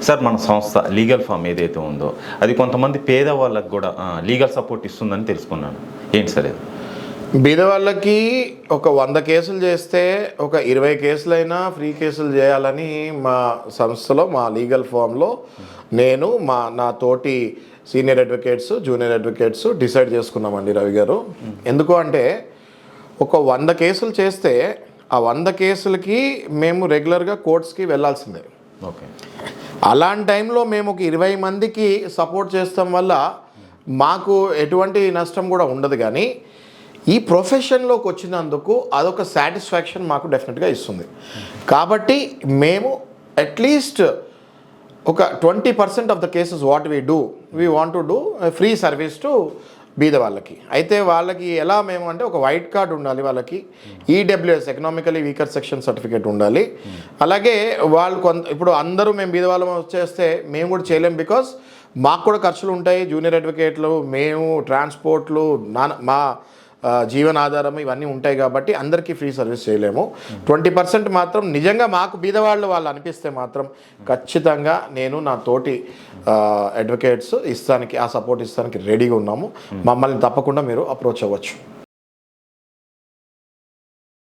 Sir మన సంస్థ legal form ఏదైతే ఉందో అది కొంతమంది పేదవాళ్ళకు కూడా లీగల్ సపోర్ట్ ఇస్తుందని తెలుసుకున్నాను. ఏంటి సార్ ఇది? బీదవాళ్ళకి ఒక 100 కేసులు చేస్తే ఒక 20 కేసులైనా ఫ్రీ కేసులు చేయాలని మా సంస్థలో మా లీగల్ ఫామ్లో నేను నా తోటి senior advocates junior advocates decide చేసుకున్నామండి రవి గారు. ఎందుకు అంటే ఒక 100 కేసులు చేస్తే ఆ 100 కేసులకి మేము రెగ్యులర్గా కోర్ట్స్కి వెళ్ళాల్సిందే. ఓకే. అలాంటి టైంలో మేము ఒక 20 మందికి సపోర్ట్ చేస్తాం వల్ల మాకు ఎటువంటి నష్టం కూడా ఉండదు. కానీ ఈ ప్రొఫెషన్లోకి వచ్చినందుకు అదొక సాటిస్ఫాక్షన్ మాకు డెఫినెట్గా ఇస్తుంది. కాబట్టి మేము అట్లీస్ట్ ఒక 20% of the cases what we want to do free service to బీద వాళ్ళకి. అయితే వాళ్ళకి ఎలా మేము అంటే ఒక వైట్ కార్డ్ ఉండాలి, వాళ్ళకి EWS economically weaker section certificate ఉండాలి. అలాగే వాళ్ళు ఇప్పుడు అందరూ మేము బీద వాళ్ళం వచ్చేస్తే మేము కూడా చేయలేం. బికాస్ మాకు కూడా ఖర్చులు ఉంటాయి, జూనియర్ అడ్వకేట్లు, మేము ట్రాన్స్పోర్ట్లు, మా జీవనాధారం ఇవన్నీ ఉంటాయి. కాబట్టి అందరికీ ఫ్రీ సర్వీస్ చేయలేము. 20% మాత్రం నిజంగా మాకు బీదవాళ్ళు వాళ్ళు అనిపిస్తే మాత్రం ఖచ్చితంగా నేను నా తోటి అడ్వకేట్స్ ఇస్తానికి ఆ సపోర్ట్ ఇస్తానికి రెడీగా ఉన్నాము. మమ్మల్ని తప్పకుండా మీరు అప్రోచ్ అవ్వచ్చు.